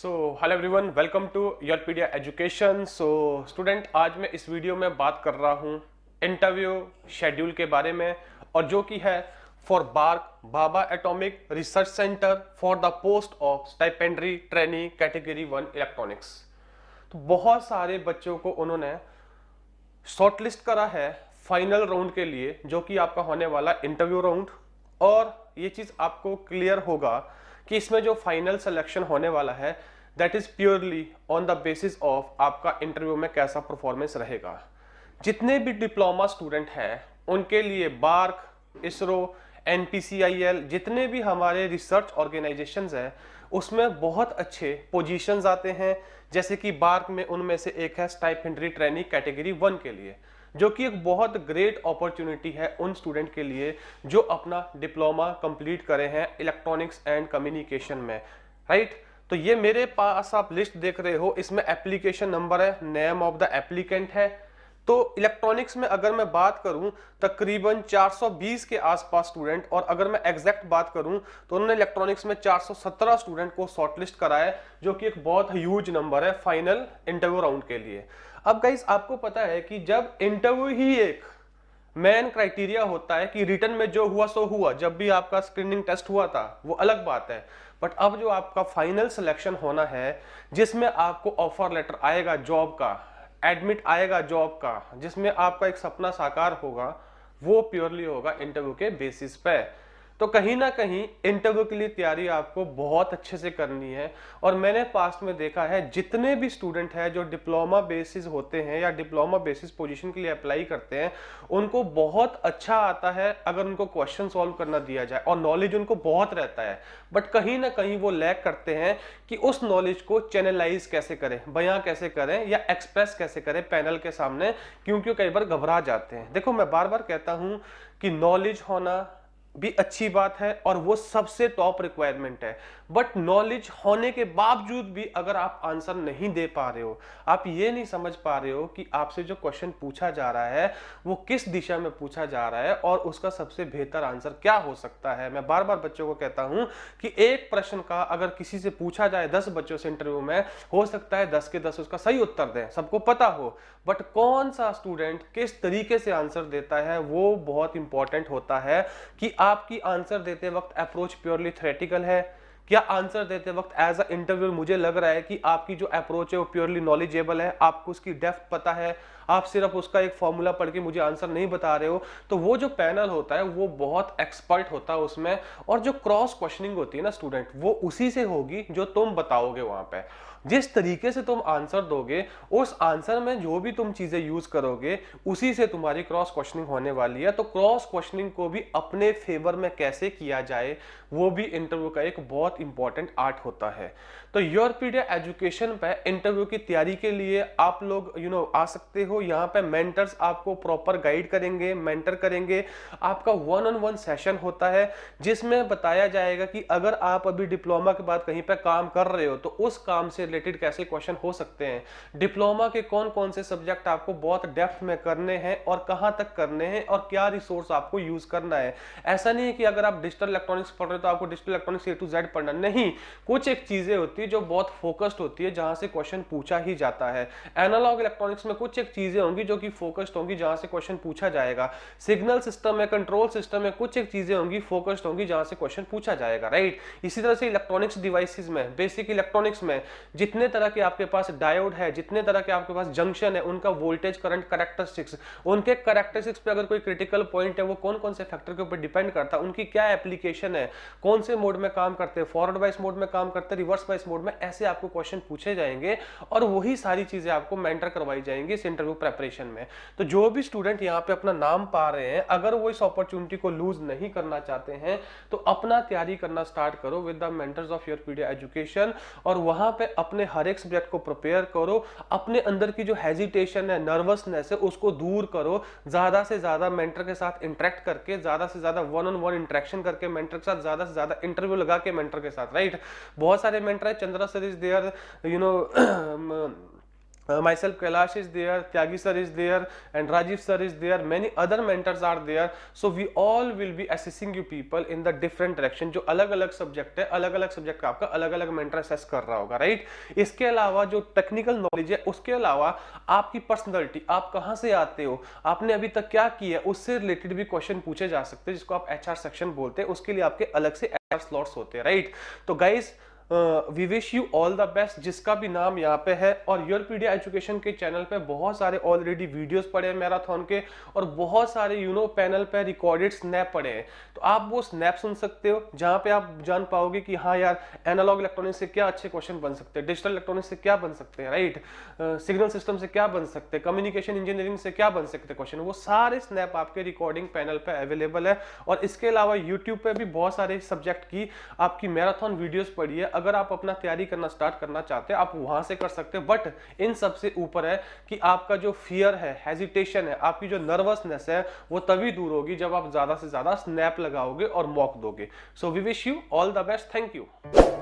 Hello everyone, welcome to Yourpedia education. Student, आज मैं इस वीडियो में बात कर रहा हूँ इंटरव्यू शेड्यूल के बारे में, और जो कि है for BARC Bhabha atomic research centre for the post of stipendiary trainee category 1 electronics. तो बहुत सारे बच्चों को उन्होंने शॉर्टलिस्ट करा है फाइनल राउंड के लिए, जो कि आपका होने वाला इंटरव्यू राउंड। और ये चीज आपको क्लियर होगा कि इसमें जो फाइनल सिलेक्शन होने वाला है that is purely on the basis of आपका इंटरव्यू में कैसा परफॉर्मेंस रहेगा। जितने भी डिप्लोमा स्टूडेंट हैं उनके लिए बार्क, इसरो, एनपीसीआईएल, जितने भी हमारे रिसर्च ऑर्गेनाइजेशंस हैं उसमें बहुत अच्छे पोजीशंस आते हैं। जैसे कि बार्क में उनमें से एक है स्टाइपेंडरी ट्रेनी कैटेगरी 1 के लिए, जो कि एक बहुत ग्रेट अपॉर्चुनिटी है उन स्टूडेंट के लिए जो अपना डिप्लोमा कंप्लीट करे हैं इलेक्ट्रॉनिक्स एंड कम्युनिकेशन में, राइट। तो ये मेरे पास आप लिस्ट देख रहे हो, इसमें एप्लीकेशन नंबर है, नेम ऑफ द एप्लीकेंट है। तो इलेक्ट्रॉनिक्स में अगर मैं बात करूं तकरीबन 420 के आसपास स्टूडेंट, और अगर मैं एग्जैक्ट बात करूं तो उन्होंने इलेक्ट्रॉनिक्स में 417 स्टूडेंट को शॉर्टलिस्ट करा है, जो कि एक बहुत ह्यूज नंबर है फाइनल इंटरव्यू राउंड के लिए। अब गाइस, आपको पता है कि जब इंटरव्यू ही एक मेन क्राइटेरिया होता है कि रिटर्न में जो हुआ सो हुआ, जब भी आपका स्क्रीनिंग टेस्ट हुआ था वो अलग बात है, बट अब जो आपका फाइनल सिलेक्शन होना है जिसमें आपको ऑफर लेटर आएगा जॉब का, एडमिट आएगा जॉब का, जिसमें आपका एक सपना साकार होगा, वो प्योरली होगा इंटरव्यू के बेसिस पे। तो कहीं ना कहीं इंटरव्यू के लिए तैयारी आपको बहुत अच्छे से करनी है। और मैंने पास्ट में देखा है जितने भी स्टूडेंट हैं जो डिप्लोमा बेसिस होते हैं या डिप्लोमा बेसिस पोजीशन के लिए अप्लाई करते हैं, उनको बहुत अच्छा आता है अगर उनको क्वेश्चन सॉल्व करना दिया जाए, और नॉलेज उनको बहुत रहता है, बट कहीं ना कहीं वो लैक करते हैं कि उस नॉलेज को चैनलाइज कैसे करें, बयां कैसे करें या एक्सप्रेस कैसे करें पैनल के सामने, क्योंकि कई बार घबरा जाते हैं। देखो, मैं बार बार कहता हूं कि नॉलेज होना भी अच्छी बात है और वो सबसे टॉप रिक्वायरमेंट है, बट नॉलेज होने के बावजूद भी अगर आप आंसर नहीं दे पा रहे हो, आप ये नहीं समझ पा रहे हो कि आपसे जो क्वेश्चन पूछा जा रहा है वो किस दिशा में पूछा जा रहा है और उसका सबसे बेहतर आंसर क्या हो सकता है। मैं बार बार बच्चों को कहता हूं कि एक प्रश्न का अगर किसी से पूछा जाए 10 बच्चों से इंटरव्यू में, हो सकता है 10 के 10 उसका सही उत्तर दें, सबको पता हो, बट कौन सा स्टूडेंट किस तरीके से आंसर देता है वो बहुत इंपॉर्टेंट होता है। कि आपकी आंसर देते वक्त अप्रोच प्योरली थ्योरेटिकल है, क्या आंसर देते वक्त एज अ इंटरव्यू मुझे लग रहा है कि आपकी जो अप्रोच है वो प्योरली नॉलेजेबल है, आपको उसकी डेप्थ पता है, आप सिर्फ उसका एक फॉर्मूला पढ़ के मुझे आंसर नहीं बता रहे हो। तो वो जो पैनल होता है वो बहुत एक्सपर्ट होता है उसमें, और जो क्रॉस क्वेश्चनिंग होती है ना स्टूडेंट, वो उसी से होगी जो तुम बताओगे वहां पे। जिस तरीके से तुम आंसर दोगे, उस आंसर में जो भी तुम चीजें यूज करोगे, उसी से तुम्हारी क्रॉस क्वेश्चनिंग होने वाली है। तो क्रॉस क्वेश्चनिंग को भी अपने फेवर में कैसे किया जाए, वो भी इंटरव्यू का एक बहुत इंपॉर्टेंट आर्ट होता है। तो योरपीडिया एजुकेशन पे इंटरव्यू की तैयारी के लिए आप लोग आ सकते हो। यहाँ पे मेंटर्स आपको प्रॉपर गाइड करेंगे, मेंटर करेंगे। आपका 1-on-1 सेशन होता है जिसमें बताया जाएगा कि अगर आप अभी डिप्लोमा के बाद कहीं पे काम कर रहे हो तो उस काम से रिलेटेड कैसे क्वेश्चन हो सकते हैं, डिप्लोमा के कौन कौन से सब्जेक्ट आपको बहुत डेप्थ में करने हैं और कहां तक करने हैं, और क्या रिसोर्स आपको यूज करना है। ऐसा नहीं है कि अगर आप डिजिटल इलेक्ट्रॉनिक्स पढ़ रहे हो तो आपको digital electronics A to Z पढ़ना नहीं। कुछ एक चीजें होती है जो बहुत फोकस्ड होती है, जहां से क्वेश्चन पूछा ही जाता है। एनालॉग इलेक्ट्रॉनिक्स में कुछ एक चीजें होंगी जो कि फोकस्ड होंगी, जहां से क्वेश्चन पूछा जाएगा। सिग्नल सिस्टम में, कंट्रोल सिस्टम में कुछ एक चीजें होंगी फोकस्ड होंगी, जहां से क्वेश्चन पूछा जाएगा, राइट। इसी तरह से इलेक्ट्रॉनिक्स डिवाइसेस में, बेसिक इलेक्ट्रॉनिक्स में जितने तरह के आपके पास डायोड है, जितने तरह के आपके पास जंक्शन है, उनका वोल्टेज करंट कैरेक्टरिस्टिक्स, उनके कैरेक्टरिस्टिक्स पे अगर कोई क्रिटिकल पॉइंट है वो कौन कौन से फैक्टर के ऊपर डिपेंड करता है, उनकी क्या एप्लीकेशन है, कौन से मोड में काम करते हैं, फॉरवर्ड वाइज मोड में काम करते हैं, रिवर्स वाइज मोड में, ऐसे आपको क्वेश्चन पूछे जाएंगे और वही सारी चीजें आपको मेंटर करवाई जाएंगी इस इंटरव्यू प्रिपरेशन में। तो जो भी स्टूडेंट यहाँ पे अपना नाम पा रहे हैं, अगर वो इस अपॉर्चुनिटी को लूज नहीं करना चाहते हैं तो अपना तैयारी करना स्टार्ट करो with the mentors of Yourpedia education, और वहां पे अपने हर एक सब्जेक्ट को प्रिपेयर करो। अपने अंदर की जो हेजिटेशन है, नर्वसनेस है, उसको दूर करो। ज्यादा से ज्यादा मेंटर के साथ इंटरेक्ट करके, ज्यादा से ज्यादा 1-on-1 इंटरेक्शन करके मेंटर के साथ, ज्यादा से ज्यादा इंटरव्यू लगा के मेंटर के साथ, राइट। बहुत सारे मेंटर है, Chandra sir is there, myself Kailash is there, Tyagi sir is there, and Rajiv sir is there, many other mentors are there. So we all will be assessing you people in the different direction. जो अलग अलग subject है, अलग अलग subject का आपका अलग अलग मेंटर असेस कर रहा होगा, राइट। इसके अलावा जो टेक्निकल नॉलेज है, उसके अलावा आपकी पर्सनैलिटी, आप कहां से आते हो, आपने अभी तक क्या किया है, उससे रिलेटेड भी क्वेश्चन पूछे जा सकते हैं, जिसको आप एचआर सेक्शन बोलते हैं। उसके लिए आपके अलग से एचआर स्लॉट्स होते हैं, राइट। तो guys we wish you all the best, जिसका भी नाम यहाँ पे है। और योरपीडिया एजुकेशन के चैनल पे बहुत सारे ऑलरेडी वीडियोस पड़े हैं मैराथन के, और बहुत सारे पैनल पे रिकॉर्डेड स्नैप पड़े हैं। तो आप वो स्नैप सुन सकते हो, जहाँ पे आप जान पाओगे कि हाँ यार, एनालॉग इलेक्ट्रॉनिक्स से क्या अच्छे क्वेश्चन बन सकते हैं, डिजिटल इलेक्ट्रॉनिक्स से क्या बन सकते हैं, राइट, सिग्नल सिस्टम से क्या बन सकते हैं, कम्युनिकेशन इंजीनियरिंग से क्या बन सकते हैं क्वेश्चन। वो सारे स्नैप आपके रिकॉर्डिंग पैनल पे अवेलेबल है। और इसके अलावा यूट्यूब पे भी बहुत सारे सब्जेक्ट की आपकी मैराथन वीडियोस पड़ी है। अगर आप अपना तैयारी करना स्टार्ट करना चाहते हैं, आप वहां से कर सकते हैं। बट इन सबसे ऊपर है कि आपका जो फियर है, हेजिटेशन है, आपकी जो नर्वसनेस है, वो तभी दूर होगी जब आप ज्यादा से ज्यादा स्नैप लगाओगे और मॉक दोगे। So we wish you all the best. Thank you.